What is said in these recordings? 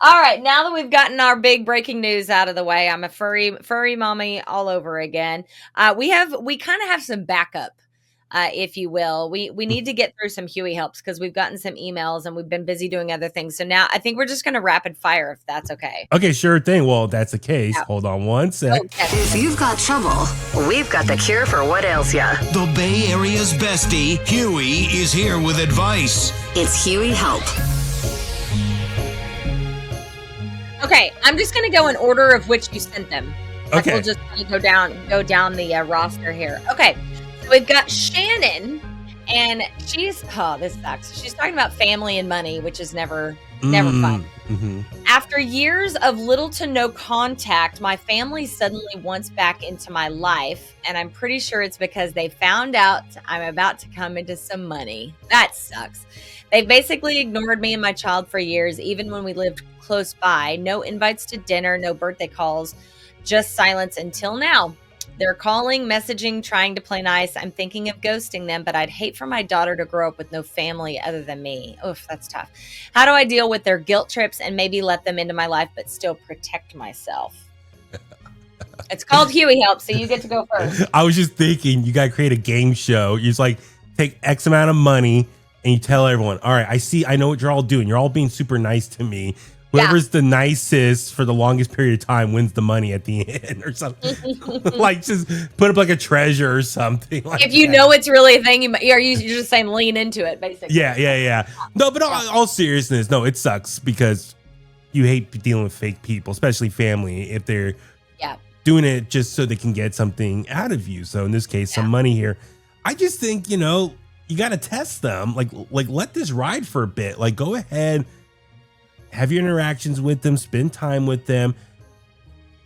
All right, now that we've gotten our big breaking news out of the way, I'm a furry mommy all over again. We kind of have some backup, if you will. We need to get through some Huey helps because we've gotten some emails and we've been busy doing other things. So now I think we're just going to rapid fire if that's okay. Okay, sure thing. Well, if that's the case, Yeah. hold on one sec. Okay. If you've got trouble, we've got the cure for what ails ya. The Bay Area's bestie, Huey, is here with advice. It's Huey Help. Okay, I'm just going to go in order of which you sent them. Like, Okay. we'll just kinda go down the roster here. Okay, so we've got Shannon, and this sucks. She's talking about family and money, which is never fun. Mm-hmm. After years of little to no contact, my family suddenly wants back into my life, and I'm pretty sure it's because they found out I'm about to come into some money. That sucks. They've basically ignored me and my child for years, even when we lived close by. No invites to dinner, no birthday calls, just silence until now. They're calling, messaging, trying to play nice. I'm thinking of ghosting them, but I'd hate for my daughter to grow up with no family other than me. Oof, that's tough. How do I deal with their guilt trips and maybe let them into my life, but still protect myself? It's called Huey Help, so you get to go first. I was just thinking, you got to create a game show. You just like take X amount of money and you tell everyone, all right, I know what you're all doing. You're all being super nice to me. Whoever's the nicest for the longest period of time wins the money at the end or something. Like just put up like a treasure or something. Like If you know it's really a thing, you're just saying lean into it, basically. Yeah. No, but all seriousness, no, it sucks because you hate dealing with fake people, especially family, if they're doing it just so they can get something out of you. So in this case, some money here. I just think, you got to test them. Like let this ride for a bit. Like go ahead. Have your interactions with them, spend time with them.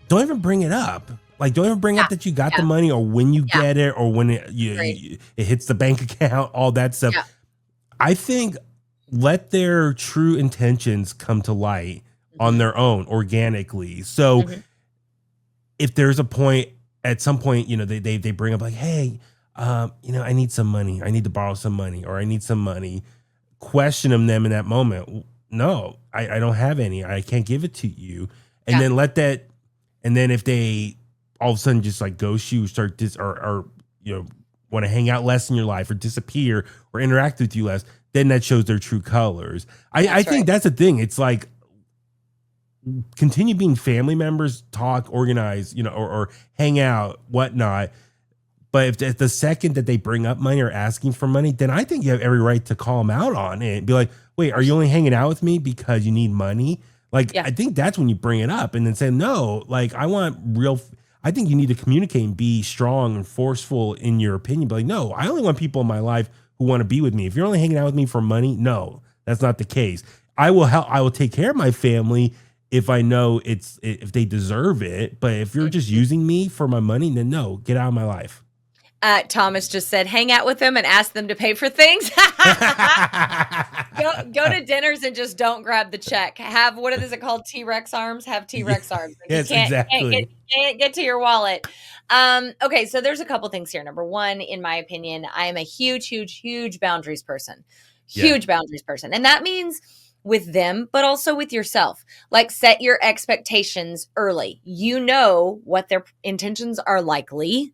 Don't even bring it up. Like, don't even bring up that you got the money or when you get it or when it hits the bank account, all that stuff. Yeah. I think let their true intentions come to light on their own organically. So if there's at some point, they bring up like, hey, I need some money. I need to borrow some money or I need some money. Question them in that moment. No, I don't have any. I can't give it to you. And then let that. And then if they all of a sudden just like ghost you, start or want to hang out less in your life or disappear or interact with you less, then that shows their true colors. I think that's the thing. It's like continue being family members, talk, organize, or hang out, whatnot. But if the second that they bring up money or asking for money, then I think you have every right to call them out on it and be like, wait, are you only hanging out with me because you need money? Like, I think that's when you bring it up and then say, no, like I think you need to communicate and be strong and forceful in your opinion. But like, no, I only want people in my life who want to be with me. If you're only hanging out with me for money, no, that's not the case. I will take care of my family if I know if they deserve it. But if you're just using me for my money, then no, get out of my life. Thomas just said, hang out with them and ask them to pay for things. Go to dinners and just don't grab the check. Have, what is it called? T-Rex arms? Have T-Rex arms. Yes, exactly. Can't get to your wallet. Okay, so there's a couple things here. Number one, in my opinion, I am a huge boundaries person. Huge boundaries person. And that means with them, but also with yourself. Like set your expectations early. You know what their intentions are likely.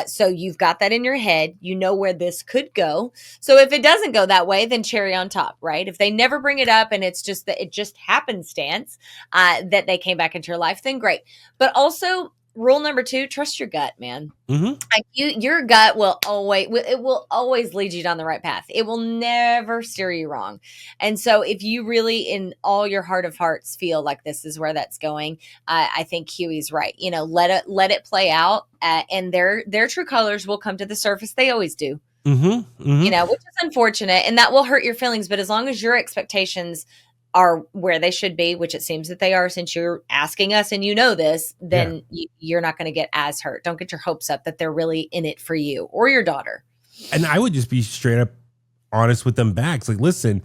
So you've got that in your head. You know where this could go. So if it doesn't go that way, then cherry on top, right? If they never bring it up and it's just that it just happenstance that they came back into your life, then great. But also rule number 2, trust your gut, man. Like your gut will always lead you down the right path. It will never steer you wrong. And so if you really in all your heart of hearts feel like this is where that's going, I think Huey's right. Let it play out and their true colors will come to the surface. They always do. Which is unfortunate and that will hurt your feelings. But as long as your expectations are where they should be, which it seems that they are since you're asking us and this, then you're not going to get as hurt. Don't get your hopes up that they're really in it for you or your daughter. And I would just be straight up honest with them back. It's like, listen,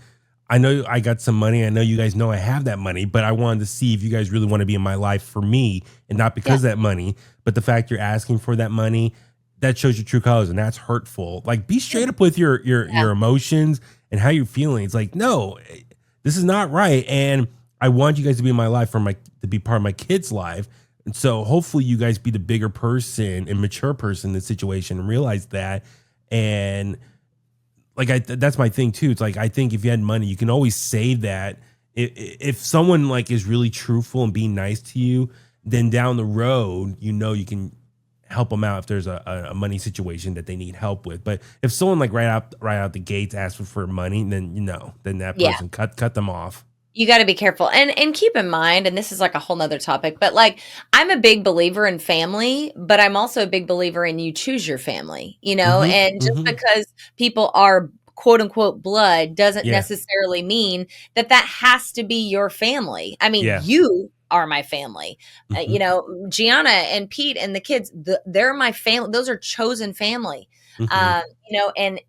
I know I got some money. I know you guys know I have that money, but I wanted to see if you guys really want to be in my life for me and not because of that money. But the fact you're asking for that money, that shows your true colors and that's hurtful. Like be straight up with your emotions and how you're feeling. It's like, no, this is not right. And I want you guys to be in my life to be part of my kid's life. And so hopefully you guys be the bigger person and mature person in this situation and realize that. And like, that's my thing too. It's like, I think if you had money, you can always save that. If someone like is really truthful and being nice to you, then down the road, you can help them out if there's a money situation that they need help with. But if someone like right out the gates asks for money, then then that person cut them off. You got to be careful and keep in mind, and this is like a whole nother topic, but like I'm a big believer in family, but I'm also a big believer in you choose your family, and just because people are quote unquote blood doesn't necessarily mean that has to be your family. I mean, you are my family. Gianna and Pete and the kids, they're my family. Those are chosen family. And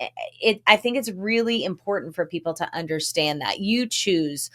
I think it's really important for people to understand that you choose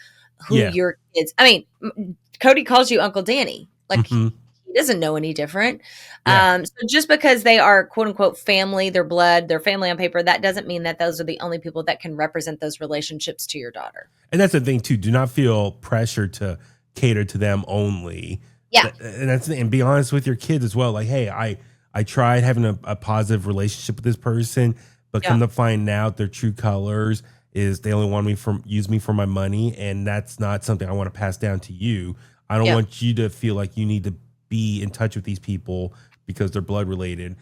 who your kids. I mean, Cody calls you Uncle Danny. Like he doesn't know any different. So just because they are quote unquote family, their blood, their family on paper, that doesn't mean that those are the only people that can represent those relationships to your daughter. And that's the thing too. Do not feel pressure to cater to them only. Yeah. And be honest with your kids as well. Like, hey, I tried having a positive relationship with this person, but come to find out their true colors is they only want use me for my money. And that's not something I want to pass down to you. I don't want you to feel like you need to be in touch with these people because they're blood related.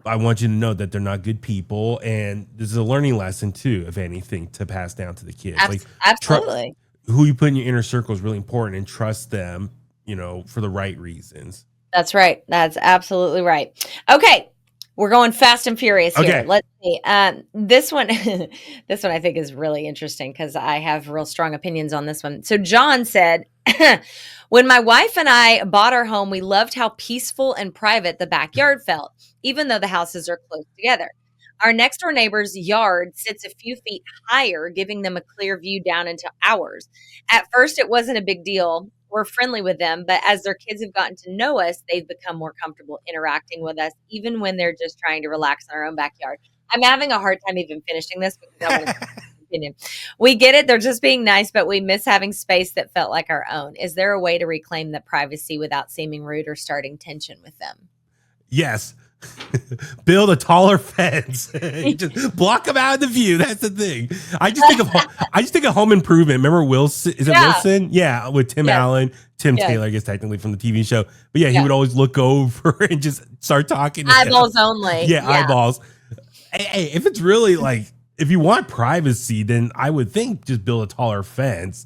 I want you to know that they're not good people. And this is a learning lesson too, if anything, to pass down to the kids. Absolutely. Who you put in your inner circle is really important, and trust them, for the right reasons. That's right. That's absolutely right. Okay. We're going fast and furious here. Okay. Let's see. This one I think is really interesting because I have real strong opinions on this one. So John said, when my wife and I bought our home, we loved how peaceful and private the backyard felt, even though the houses are close together. Our next door neighbor's yard sits a few feet higher, giving them a clear view down into ours. At first, it wasn't a big deal. We're friendly with them, but as their kids have gotten to know us, they've become more comfortable interacting with us, even when they're just trying to relax in our own backyard. I'm having a hard time even finishing this because I want to opinion. We get it. They're just being nice, but we miss having space that felt like our own. Is there a way to reclaim the privacy without seeming rude or starting tension with them? Yes. Build a taller fence. Just block them out of the view. That's the thing. I just think of Home Improvement. Remember Wilson? Is it Wilson? Yeah, with Tim Allen, Tim Taylor, I guess technically from the TV show. But he would always look over and just start talking. Eyeballs only. Yeah, eyeballs. Hey, if it's really like, if you want privacy, then I would think just build a taller fence.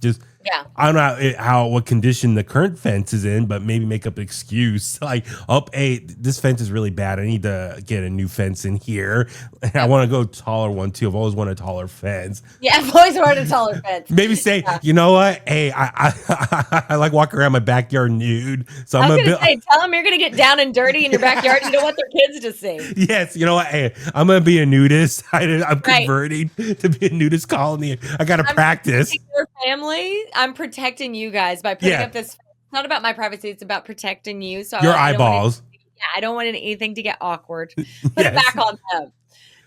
I don't know what condition the current fence is in, but maybe make up an excuse like, hey, this fence is really bad. I need to get a new fence in here. And I want to go taller one too. I've always wanted a taller fence. Yeah, I've always wanted a taller fence. Maybe say, you know what? Hey, I like walking around my backyard nude. So I'm gonna say, tell them you're gonna get down and dirty in your backyard. You don't want their kids to see. Yes, you know what? Hey, I'm gonna be a nudist. I'm converting to be a nudist colony. I gotta practice. Your family. I'm protecting you guys by putting up this. It's not about my privacy. It's about protecting you. So your eyeballs. I don't want anything to get awkward. Put it back on them.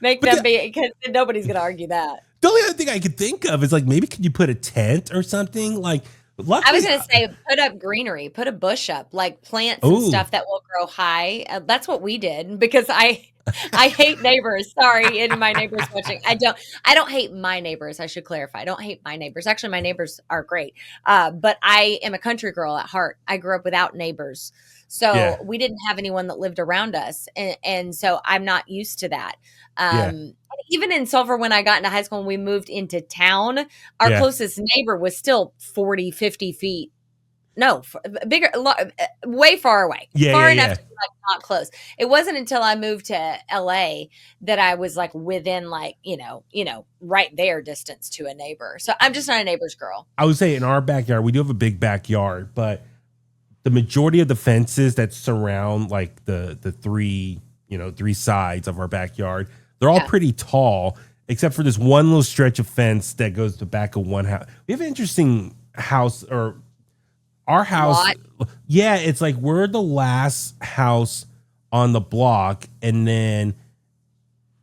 Make them be, because nobody's going to argue that. The only other thing I could think of is like, maybe could you put a tent or something? Like, I was going to say, put up greenery, put a bush up, like plants and stuff that will grow high. That's what we did because I hate neighbors. Sorry, and my neighbors watching. I don't hate my neighbors. I should clarify. I don't hate my neighbors. Actually, my neighbors are great. But I am a country girl at heart. I grew up without neighbors. So we didn't have anyone that lived around us. And so I'm not used to that. Even in Sulphur, when I got into high school and we moved into town, our closest neighbor was still 40, 50 feet. No, bigger, way far away. Far enough to be like not close. It wasn't until I moved to LA that I was like within like, right there distance to a neighbor. So I'm just not a neighbor's girl. I would say in our backyard, we do have a big backyard, but the majority of the fences that surround like the three sides of our backyard, they're all pretty tall, except for this one little stretch of fence that goes to the back of one house. We have an interesting house, or our house. What? Yeah, it's like we're the last house on the block, and then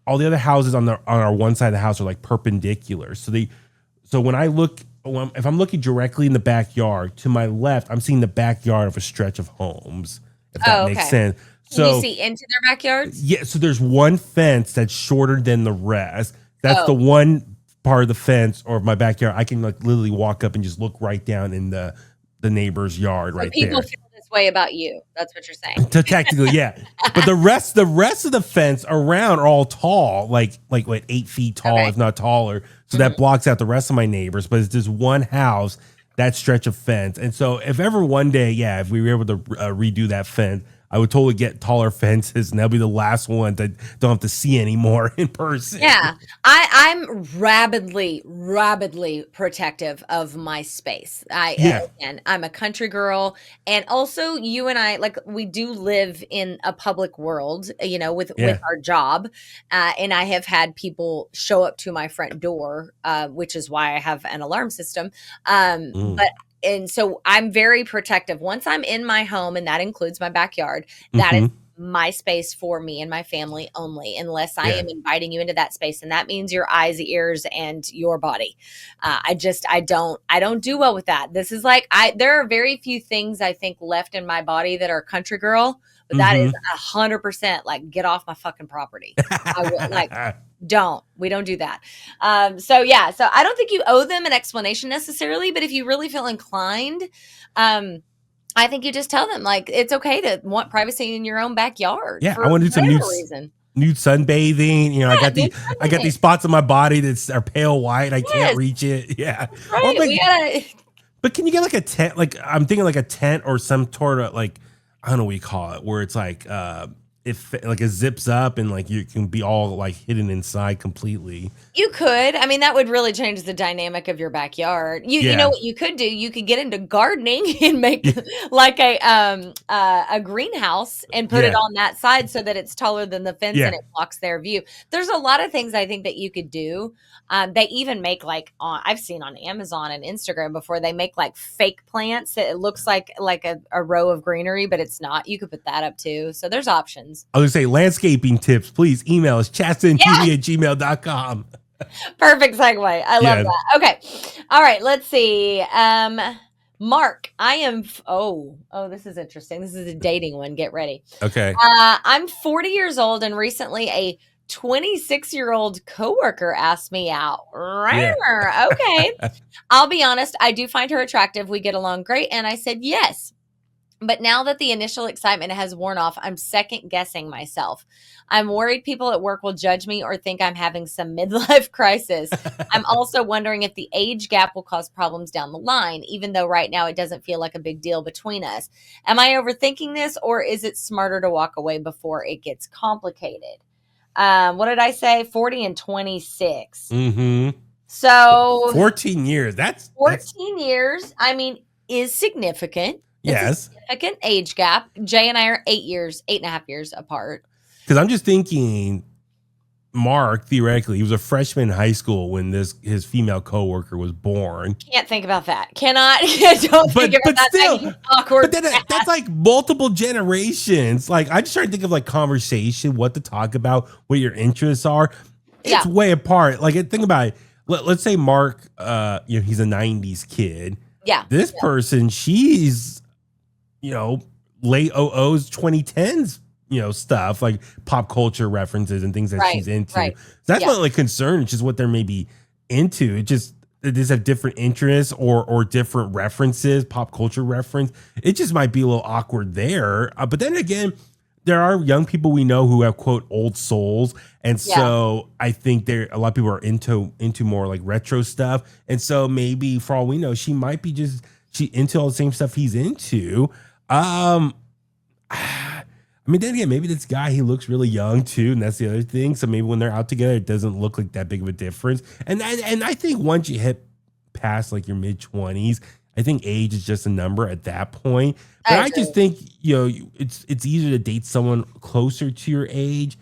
all the other houses on our one side of the house are like perpendicular. So when I look if I'm looking directly in the backyard, to my left, I'm seeing the backyard of a stretch of homes, if that makes sense. So you see into their backyards? Yeah, so there's one fence that's shorter than the rest. That's the one part of the fence or my backyard. I can like literally walk up and just look right down in the neighbor's yard right there. People feel this way about you. That's what you're saying. Technically, yeah. But the rest of the fence around are all tall, like what 8 feet tall, if not taller. So that blocks out the rest of my neighbors. But it's just one house, that stretch of fence. And so if ever one day, if we were able to redo that fence, I would totally get taller fences, and that'll be the last one that don't have to see anymore in person. Yeah, I'm rabidly protective of my space. Again, I'm a country girl, and also you and I, like, we do live in a public world, with our job, and I have had people show up to my front door, which is why I have an alarm system. And so I'm very protective. Once I'm in my home, and that includes my backyard, that is my space for me and my family only, unless I am inviting you into that space. And that means your eyes, ears, and your body. I don't do well with that. This is like, there are very few things I think left in my body that are country girl, but that is 100% like, get off my fucking property. We don't do that. So I don't think you owe them an explanation necessarily, but if you really feel inclined, I think you just tell them, like, it's okay to want privacy in your own backyard. Yeah, I want to do some nude sunbathing. I got these spots on my body that are pale white. I can't reach it. Yeah. Right. But can you get like a tent? Like, I'm thinking like a tent or some sort of, like, I don't know what you call it, where it's like, if like it zips up and like you can be all like hidden inside completely. You could. I mean, that would really change the dynamic of your backyard. You know what you could do? You could get into gardening and make like a greenhouse and put it on that side so that it's taller than the fence and it blocks their view. There's a lot of things I think that you could do. They even make I've seen on Amazon and Instagram before, they make like fake plants that it looks like a row of greenery, but it's not. You could put that up too. So there's options. I was going to say, landscaping tips, please email us, chastaandtv@gmail.com. Perfect segue. I love that. Okay. All right. Let's see. Mark, I am. This is interesting. This is a dating one. Get ready. Okay. I'm 40 years old, and recently a 26-year-old coworker asked me out. Yeah. Okay. I'll be honest. I do find her attractive. We get along great. And I said yes. But now that the initial excitement has worn off, I'm second guessing myself. I'm worried people at work will judge me or think I'm having some midlife crisis. I'm also wondering if the age gap will cause problems down the line, even though right now it doesn't feel like a big deal between us. Am I overthinking this, or is it smarter to walk away before it gets complicated? What did I say? 40 and 26. Mm-hmm. So 14 years. That's 14 years. I mean, is significant. Yes. Second age gap. Jay and I are 8.5 years apart. Because I'm just thinking, Mark, theoretically, he was a freshman in high school when his female coworker was born. Can't think about that. Cannot. Don't think about that. Still, awkward. But then that's like multiple generations. Like, I just try to think of like conversation, what to talk about, what your interests are. It's way apart. Like, think about it. Let's say Mark, he's a 90s kid. Yeah. This person, she's, late 00s, 2010s, stuff like pop culture references and things that she's into. Right. So that's not like concern. It's just what they're maybe into. They just have different interests or different references, pop culture reference. It just might be a little awkward there. But then again, there are young people we know who have, quote, old souls. And so I think a lot of people are into more like retro stuff. And so maybe for all we know, she might be she into all the same stuff he's into. I mean, then again, maybe this guy, he looks really young too, and that's the other thing. So maybe when they're out together, it doesn't look like that big of a difference. And I think once you hit past like your mid-20s, I think age is just a number at that point. But I just think, it's easier to date someone closer to your age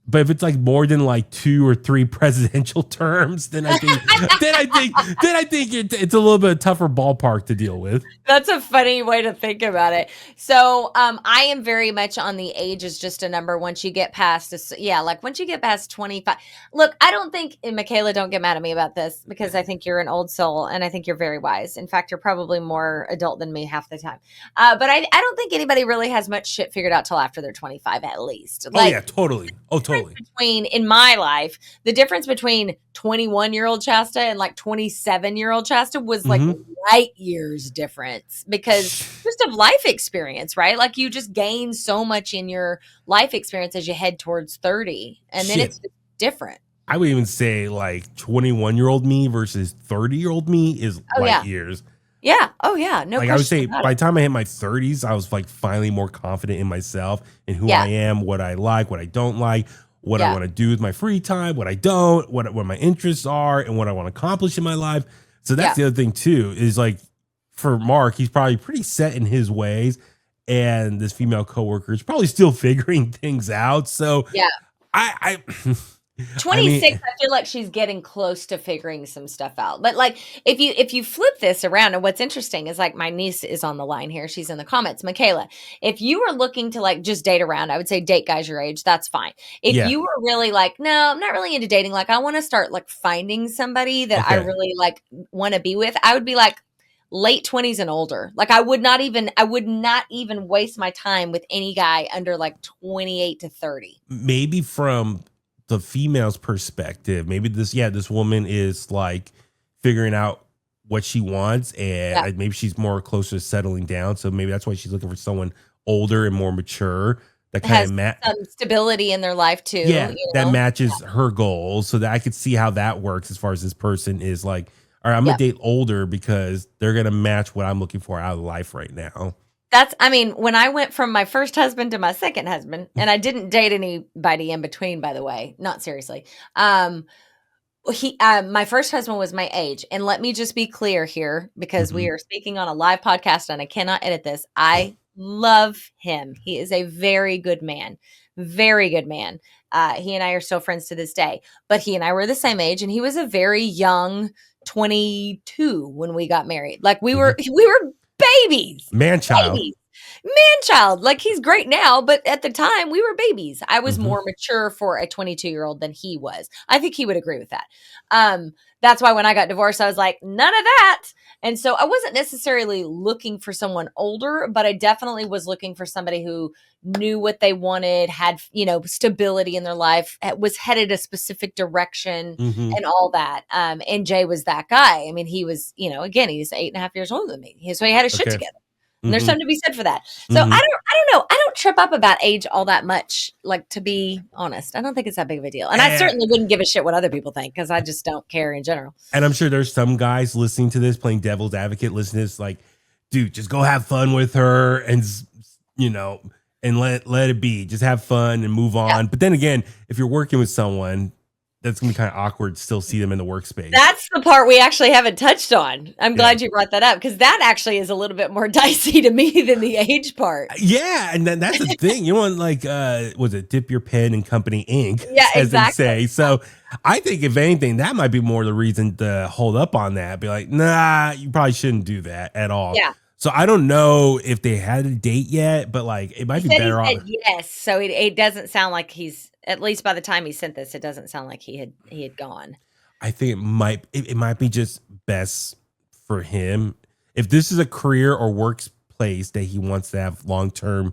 But if it's like more than like 2 or 3 presidential terms, then I think it's a little bit tougher ballpark to deal with. That's a funny way to think about it. So, I am very much on the age is just a number once you get past this. Yeah, like once you get past 25. Look, I don't think, and Michaela, don't get mad at me about this because I think you're an old soul and I think you're very wise. In fact, you're probably more adult than me half the time. But I don't think anybody really has much shit figured out till after they're 25 at least. Like, oh, yeah, totally. Oh, totally. In my life, the difference between 21-year-old Chasta and like 27-year-old Chasta was like light years difference because just of life experience, right? Like you just gain so much in your life experience as you head towards 30 and then it's different. I would even say like 21-year-old me versus 30-year-old me is light years. Yeah. Oh yeah. No, like I would say by the time I hit my 30s, I was like finally more confident in myself and who I am, what I like, what I don't like, what I want to do with my free time, what I don't, what my interests are, and what I want to accomplish in my life. So that's the other thing too, is like for Mark, he's probably pretty set in his ways. And this female coworker is probably still figuring things out. So I 26, I feel like she's getting close to figuring some stuff out. But like if you flip this around, and what's interesting is like my niece is on the line here. She's in the comments. Michaela, if you were looking to like just date around, I would say date guys your age. That's fine. If you were really like, no, I'm not really into dating. Like I want to start like finding somebody that I really like want to be with. I would be like late 20s and older. Like I would not even waste my time with any guy under like 28 to 30. Maybe from the female's perspective, maybe this woman is like figuring out what she wants and maybe she's more closer to settling down. So maybe that's why she's looking for someone older and more mature that kind of some stability in their life too. Yeah, that matches her goals. So that I could see how that works as far as this person is like, all right, I'm gonna date older because they're gonna match what I'm looking for out of life right now. When I went from my first husband to my second husband, and I didn't date anybody in between, by the way, not seriously. My first husband was my age. And let me just be clear here, because we are speaking on a live podcast and I cannot edit this. I love him. He is a very good man. Very good man. He and I are still friends to this day, but he and I were the same age and he was a very young 22 when we got married. Like we were babies. Man-child. Like he's great now, but at the time we were babies. I was more mature for a 22-year-old than he was. I think he would agree with that. That's why when I got divorced, I was like, none of that. And so I wasn't necessarily looking for someone older, but I definitely was looking for somebody who knew what they wanted, had, stability in their life, was headed a specific direction and all that. And Jay was that guy. I mean, he was, again, he's 8.5 years older than me. So he had his shit together. And there's something to be said for that. So I don't know. I don't trip up about age all that much. Like, to be honest, I don't think it's that big of a deal. And I certainly wouldn't give a shit what other people think because I just don't care in general. And I'm sure there's some guys listening to this, playing devil's advocate, listening to this, like, dude, just go have fun with her and, and let it be. Just have fun and move on. Yeah. But then again, if you're working with someone, that's going to be kind of awkward to still see them in the workspace. That's the part we actually haven't touched on. I'm glad you brought that up because that actually is a little bit more dicey to me than the age part. Yeah, and then that's the thing. You want was it dip your pen in company ink? Yeah, as exactly. They say. So I think if anything, that might be more the reason to hold up on that. Be like, nah, you probably shouldn't do that at all. Yeah. So I don't know if they had a date yet, but like it might be better off. Yes. So it doesn't sound like he's, at least by the time he sent this, it doesn't sound like he had gone. I think it might be just best for him if this is a career or workplace that he wants to have long-term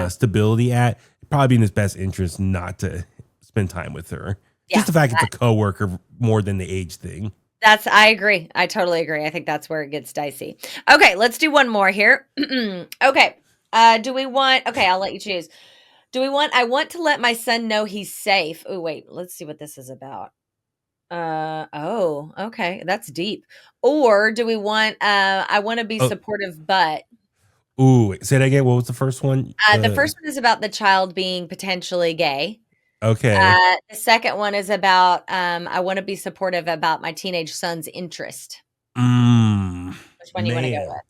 stability at. It'd probably be in his best interest not to spend time with her. Just the fact it's a coworker more than the age thing. I agree. I totally agree. I think that's where it gets dicey. Okay, let's do one more here. Okay. I'll let you choose. I want to let my son know he's safe. Oh, wait, let's see what this is about. Okay. That's deep. Or do we want, I want to be supportive, but. Ooh, say that again. What was the first one? The first one is about the child being potentially gay. Okay. The second one is about, I want to be supportive about my teenage son's interest. Which one do you want to go with?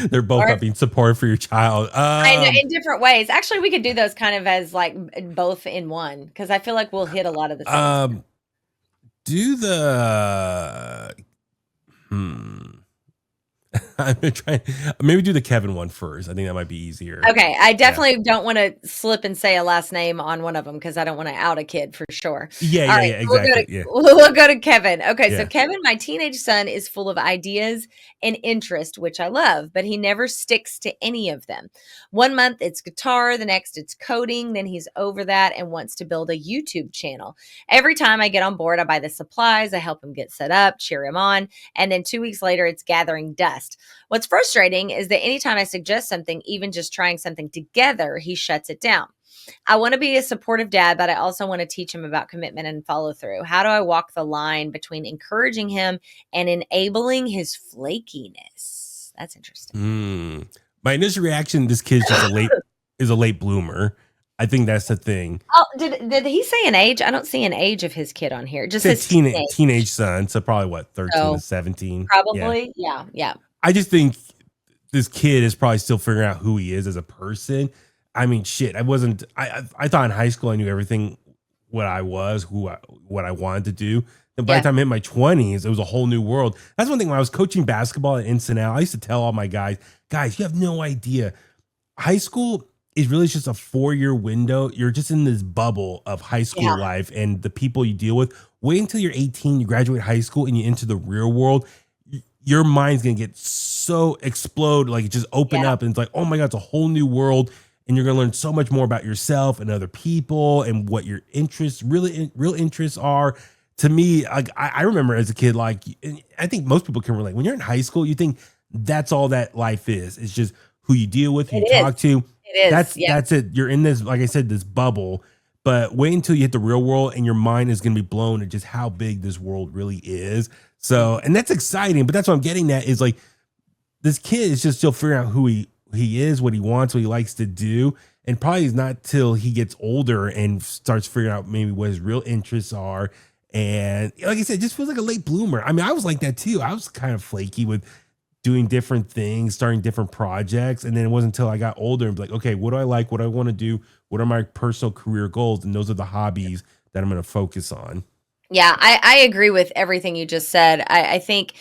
They're both not being supportive for your child. I know, in different ways. Actually, we could do those kind of as like both in one, because I feel like we'll hit a lot of the same. Do the I'm gonna try. Maybe do the Kevin one first. I think that might be easier. Okay, I definitely don't want to slip and say a last name on one of them because I don't want to out a kid for sure. Yeah, exactly. We'll go to Kevin. Okay, so Kevin, my teenage son, is full of ideas and interest, which I love, but he never sticks to any of them. 1 month it's guitar, the next it's coding, then he's over that and wants to build a YouTube channel. Every time I get on board, I buy the supplies, I help him get set up, cheer him on, and then 2 weeks later it's gathering dust. What's frustrating is that anytime I suggest something, even just trying something together, he shuts it down. I want to be a supportive dad, but I also want to teach him about commitment and follow through. How do I walk the line between encouraging him and enabling his flakiness? That's interesting. My initial reaction, this kid's just a late bloomer. I think that's the thing. Oh, did he say an age? I don't see an age of his kid on here. It just says teenage son. So probably what, 13 to 17? Probably. Yeah. I just think this kid is probably still figuring out who he is as a person. I mean, shit. I thought in high school I knew everything, what I was, what I wanted to do. And by the time I hit my 20s, it was a whole new world. That's one thing when I was coaching basketball at Ensenada, I used to tell all my guys, you have no idea. High school is really just a 4-year window. You're just in this bubble of high school life and the people you deal with. Wait until you're 18, you graduate high school and you enter the real world. Your mind's going to get so explode, like just open up and it's like, oh my God, it's a whole new world. And you're going to learn so much more about yourself and other people and what your interests, real interests are. To me, like I remember as a kid, like, I think most people can relate. When you're in high school, you think that's all that life is. It's just who you deal with, who you talk to. It is. That's it. You're in this, like I said, this bubble. But wait until you hit the real world and your mind is going to be blown at just how big this world really is. So, and that's exciting, but that's what I'm getting at is like, this kid is just still figuring out who he is, what he wants, what he likes to do. And probably is not till he gets older and starts figuring out maybe what his real interests are. And like I said, it just feels like a late bloomer. I mean, I was like that too. I was kind of flaky with doing different things, starting different projects. And then it wasn't until I got older and be like, okay, what do I like? What do I want to do? What are my personal career goals? And those are the hobbies that I'm going to focus on. Yeah, I agree with everything you just said. I think,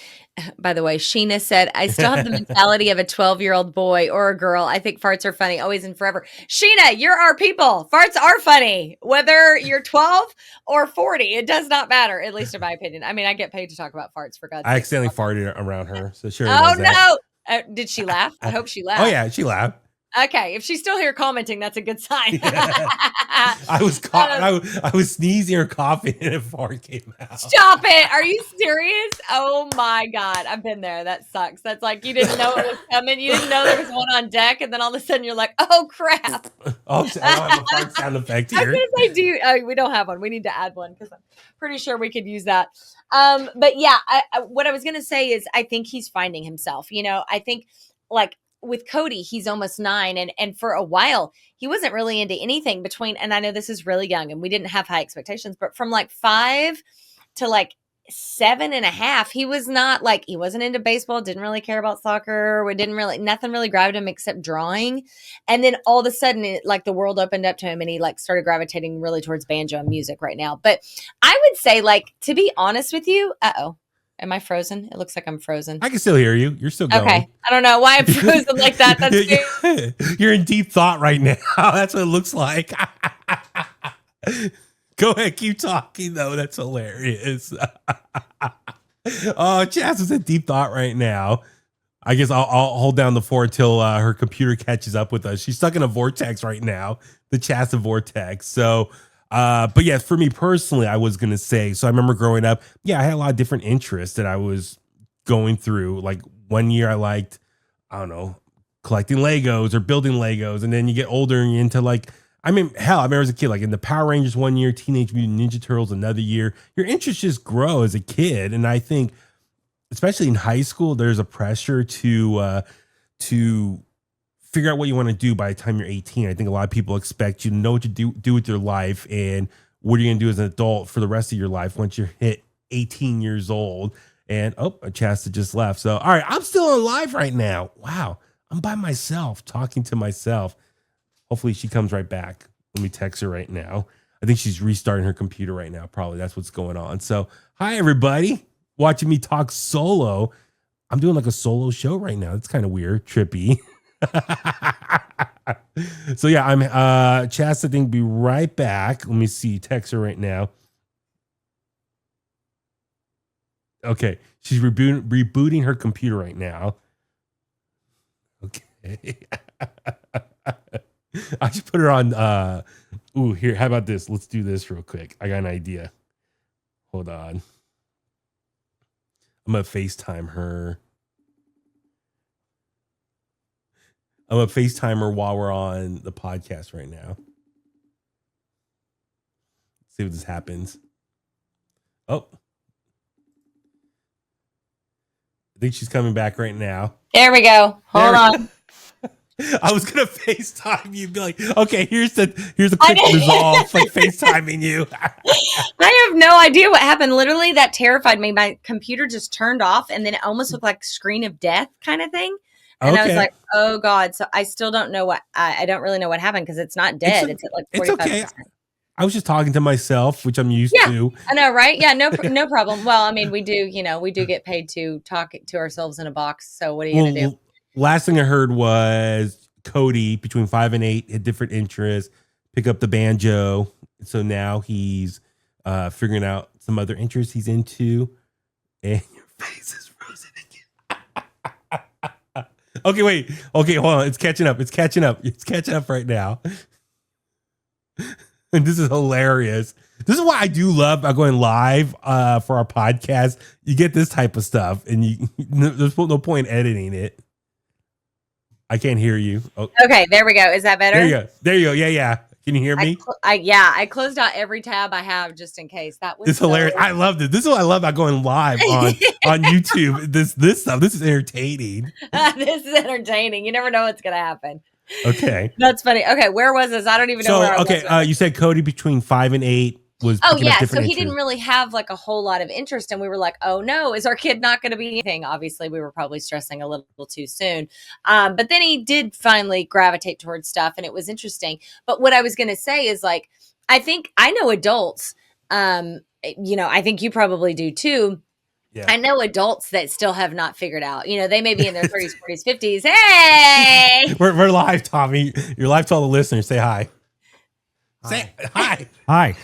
by the way, Sheena said, I still have the mentality of a 12-year-old boy or a girl. I think farts are funny, always and forever. Sheena, you're our people. Farts are funny, whether you're 12 or 40. It does not matter, at least in my opinion. I mean, I get paid to talk about farts, for God's sake. I accidentally farted around her, so sure. Oh, no. Did she laugh? I hope she laughed. Oh, yeah, she laughed. Okay, if she's still here commenting, that's a good sign. I was sneezing or coughing and a fart came out. Stop it. Are you serious? Oh my God. I've been there. That sucks. That's like you didn't know it was coming. You didn't know there was one on deck. And then all of a sudden you're like, oh crap. Oh, I don't have a fart sound effect here. I was gonna say, we don't have one. We need to add one because I'm pretty sure we could use that. But yeah, what I was going to say is I think he's finding himself. You know, I think like, with Cody, he's almost 9. And for a while, he wasn't really into anything between, and I know this is really young and we didn't have high expectations, but from like 5 to like 7.5, he was not like, he wasn't into baseball, didn't really care about soccer. Nothing really grabbed him except drawing. And then all of a sudden, like the world opened up to him and he like started gravitating really towards banjo and music right now. But I would say like, to be honest with you, am I frozen? It looks like I'm frozen. I can still hear you. You're still going. Okay. I don't know why I'm frozen like that. That's You're in deep thought right now. That's what it looks like. Go ahead. Keep talking, though. That's hilarious. Oh, Chaz is in deep thought right now. I guess I'll hold down the fort till her computer catches up with us. She's stuck in a vortex right now, the Chasta vortex. So, but yeah, for me personally, I was going to say, so I remember growing up, I had a lot of different interests that I was going through. Like one year I liked, I don't know, collecting Legos or building Legos. And then you get older and you're into like, I mean, hell, I remember as a kid, like in the Power Rangers one year, Teenage Mutant Ninja Turtles another year, your interests just grow as a kid. And I think, especially in high school, there's a pressure to figure out what you want to do by the time you're 18. I think a lot of people expect you to know what to do with your life and what are you going to do as an adult for the rest of your life once you hit 18 years old. And Chasta just left. So, all right, I'm still on live right now. Wow. I'm by myself talking to myself. Hopefully she comes right back. Let me text her right now. I think she's restarting her computer right now. Probably that's what's going on. So, hi, everybody. Watching me talk solo. I'm doing like a solo show right now. It's kind of weird, trippy. So, yeah, I'm Chasta. I think be right back. Let me see. Text her right now. Okay. She's rebooting her computer right now. Okay. I should put her on. Here. How about this? Let's do this real quick. I got an idea. Hold on. I'm gonna FaceTime her. I'm gonna FaceTime her while we're on the podcast right now. See if this happens. Oh, I think she's coming back right now. There we go. Hold on. I was gonna FaceTime you, be like, okay, here's a quick resolve, like FaceTiming you. I have no idea what happened. Literally, that terrified me. My computer just turned off, and then it almost looked like screen of death kind of thing. And I was like, oh God. So I still don't know I don't really know what happened because it's not dead. It's at like 45%. It's okay. I was just talking to myself, which I'm used to. I know, right? Yeah, no problem. Well, I mean, we do get paid to talk to ourselves in a box. So what are you going to do? Last thing I heard was Cody between 5 and 8 had different interests, pick up the banjo. So now he's figuring out some other interests he's into. And your face is frozen again. Okay, wait. Okay, hold on. It's catching up. It's catching up right now. And this is hilarious. This is why I do love going live for our podcast. You get this type of stuff, and there's no point editing it. I can't hear you. Oh. Okay, there we go. Is that better? There you go. Yeah. Can you hear me? I closed out every tab I have just in case. That was hilarious. I loved it. This is what I love about going live on YouTube. This stuff. This is entertaining. This is entertaining. You never know what's gonna happen. Okay. That's funny. Okay, where was this? I don't even know where I was. Okay, you said Cody between 5 and 8 was. Oh yeah, so he didn't really have like a whole lot of interest, and we were like, oh no, is our kid not going to be anything? Obviously, we were probably stressing a little too soon, but then he did finally gravitate towards stuff, and it was interesting. But what I was going to say is like, I think I know adults. I think you probably do too. Yeah. I know adults that still have not figured out. They may be in their 30s, 40s, 50s. Hey, we're live, Tommy. You're live to all the listeners. Say hi. Say hi. Hi.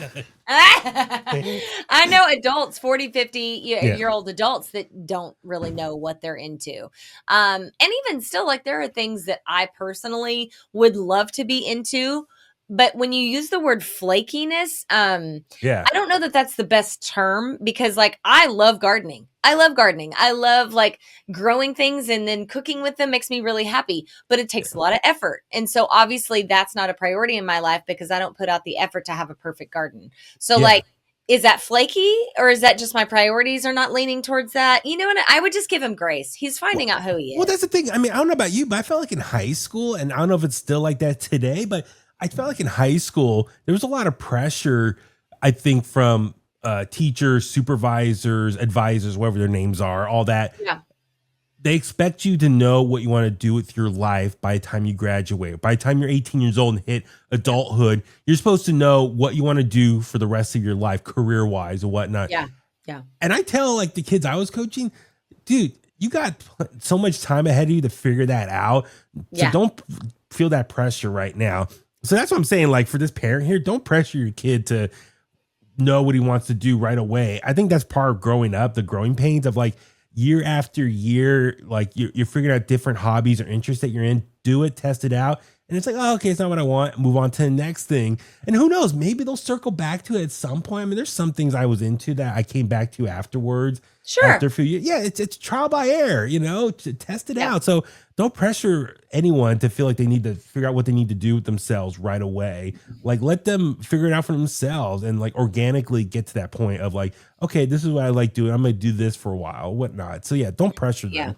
I know adults, 40, 50 year old adults that don't really know what they're into. And even still, like, there are things that I personally would love to be into. But when you use the word flakiness, I don't know that that's the best term because, like, I love gardening. I love like growing things and then cooking with them makes me really happy, but it takes a lot of effort. And so obviously that's not a priority in my life because I don't put out the effort to have a perfect garden. So like, is that flaky or is that just my priorities are not leaning towards that? You know what? I would just give him grace. He's finding out who he is. Well, that's the thing. I mean, I don't know about you, but I felt like in high school, and I don't know if it's still like that today, but I felt like in high school, there was a lot of pressure, I think, from teachers, supervisors, advisors, whatever their names are, all that. Yeah. They expect you to know what you want to do with your life by the time you graduate. By the time you're 18 years old and hit adulthood, you're supposed to know what you want to do for the rest of your life, career-wise or whatnot. Yeah. And I tell like the kids I was coaching, dude, you got so much time ahead of you to figure that out. So don't feel that pressure right now. So that's what I'm saying. Like for this parent here, don't pressure your kid to know what he wants to do right away. I think that's part of growing up, the growing pains of like year after year, like you're figuring out different hobbies or interests that you're in, do it, test it out. And it's like, oh, okay, it's not what I want. Move on to the next thing. And who knows, maybe they'll circle back to it at some point. I mean, there's some things I was into that I came back to afterwards. Sure. After a few years. Yeah, it's trial by error, to test it out. So don't pressure anyone to feel like they need to figure out what they need to do with themselves right away. Like let them figure it out for themselves and like organically get to that point of like, okay, this is what I like doing. I'm going to do this for a while, whatnot. So yeah, don't pressure them.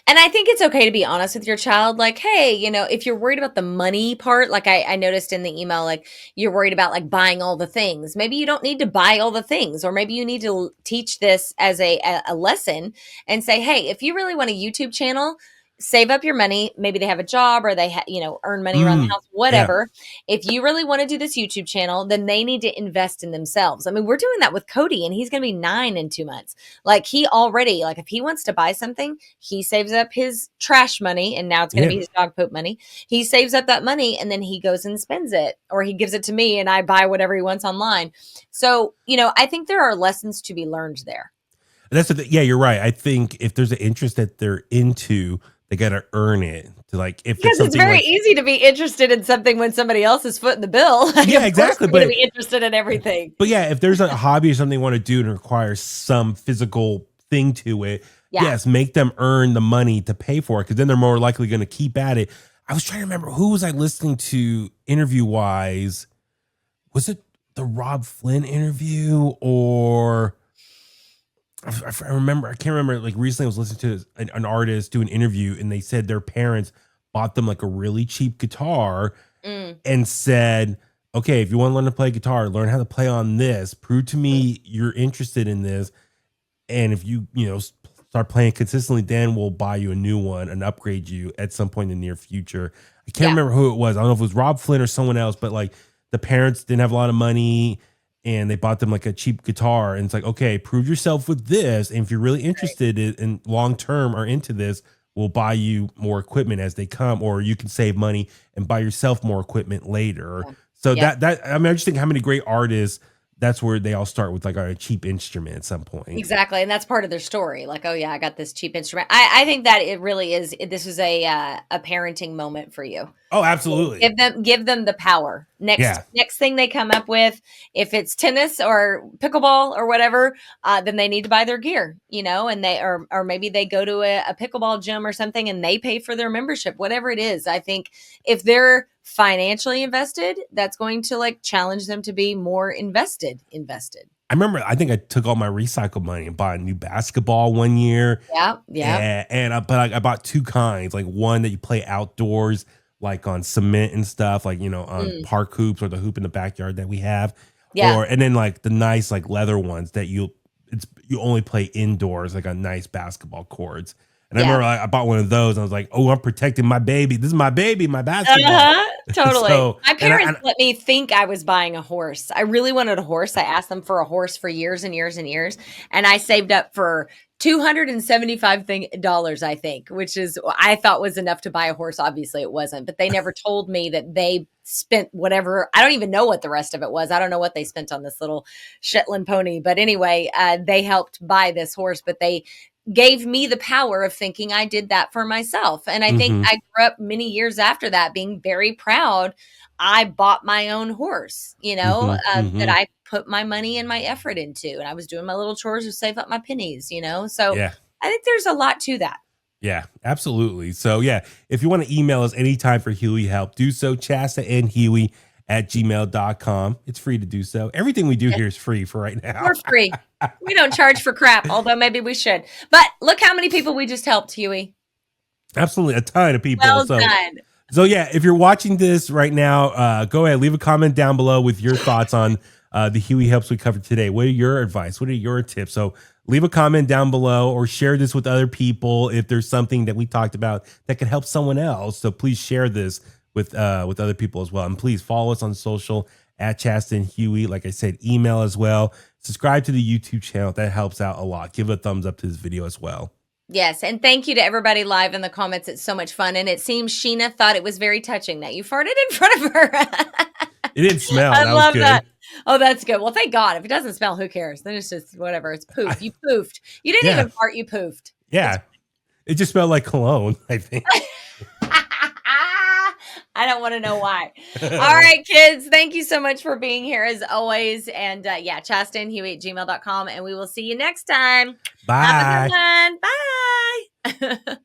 And I think it's okay to be honest with your child. Like, hey, if you're worried about the money part, like I noticed in the email, like you're worried about like buying all the things. Maybe you don't need to buy all the things, or maybe you need to teach this as a lesson and say, hey, if you really want a YouTube channel, save up your money. Maybe they have a job or they earn money around the house, Yeah. whatever. If you really want to do this YouTube channel, then they need to invest in themselves. I mean, we're doing that with Cody, and he's going to be 9 in 2 months. Like he already, like if he wants to buy something, he saves up his trash money, and now it's going to be his dog poop money. He saves up that money and then he goes and spends it, or he gives it to me and I buy whatever he wants online. So, I think there are lessons to be learned there. Yeah, you're right. I think if there's an interest that they're into, they got to earn it. To like, if because it's very easy to be interested in something when somebody else is footing the bill. Like, yeah, exactly. But to be interested in everything. But yeah, if there's a hobby or something they want to do and requires some physical thing to it, yes, make them earn the money to pay for it, because then they're more likely going to keep at it. I was trying to remember, who was I listening to interview wise? Was it the Rob Flynn interview, or I can't remember. Like recently I was listening to an artist do an interview, and they said their parents bought them like a really cheap guitar and said, okay, if you want to learn to play guitar, learn how to play on this, prove to me you're interested in this. And if you start playing consistently, then we'll buy you a new one and upgrade you at some point in the near future. I can't remember who it was. I don't know if it was Rob Flynn or someone else, but like the parents didn't have a lot of money and they bought them like a cheap guitar. And it's like, okay, prove yourself with this. And if you're really interested in long-term or into this, we'll buy you more equipment as they come, or you can save money and buy yourself more equipment later. Yeah. So I just think how many great artists, that's where they all start with like a cheap instrument at some point. Exactly. And that's part of their story. Like, oh yeah, I got this cheap instrument. I think that it really is. This is a parenting moment for you. Oh, absolutely. Give them the power. Next thing they come up with, if it's tennis or pickleball or whatever, then they need to buy their gear, and or maybe they go to a pickleball gym or something and they pay for their membership, whatever it is. I think if they're financially invested, that's going to like challenge them to be more invested. I remember, I think I took all my recycle money and bought a new basketball one year. Yeah. But I bought two kinds, like one that you play outdoors, like on cement and stuff, like, on park hoops or the hoop in the backyard that we have. Yeah. And then like the nice, like leather ones that you only play indoors, like on nice basketball courts. And I remember I bought one of those. And I was like, oh, I'm protecting my baby. This is my baby, my basketball. Totally. So, my parents let me think I was buying a horse. I really wanted a horse. I asked them for a horse for years and years and years. And I saved up for $275, I think, which is, I thought was enough to buy a horse. Obviously it wasn't, but they never told me that they spent whatever. I don't even know what the rest of it was. I don't know what they spent on this little Shetland pony, but anyway, they helped buy this horse, but they gave me the power of thinking I did that for myself. And I think I grew up many years after that being very proud. I bought my own horse, that I put my money and my effort into. And I was doing my little chores to save up my pennies, So I think there's a lot to that. Yeah, absolutely. So yeah, if you want to email us anytime for Huey help, do so, Chasta and Huey at gmail.com. It's free to do so. Everything we do here is free for right now. We're free. We don't charge for crap, although maybe we should. But look how many people we just helped, Huey. Absolutely. A ton of people. Well done. So yeah, if you're watching this right now, go ahead, leave a comment down below with your thoughts on the Huey helps we covered today. What are your advice? What are your tips? So leave a comment down below or share this with other people if there's something that we talked about that could help someone else. So please share this with other people as well. And please follow us on social at Chasta and Huey. Like I said, email as well. Subscribe to the YouTube channel. That helps out a lot. Give a thumbs up to this video as well. Yes, and thank you to everybody live in the comments. It's so much fun. And it seems Sheena thought it was very touching that you farted in front of her. It didn't smell. I love that. Oh, that's good. Well, thank God. If it doesn't smell, who cares? Then it's just whatever. It's poof. You poofed. You didn't even fart. You poofed. Yeah. It just smelled like cologne, I think. I don't want to know why. All right, kids. Thank you so much for being here as always. And Chasta and Huey at gmail.com. And we will see you next time. Bye. Have a good one. Bye.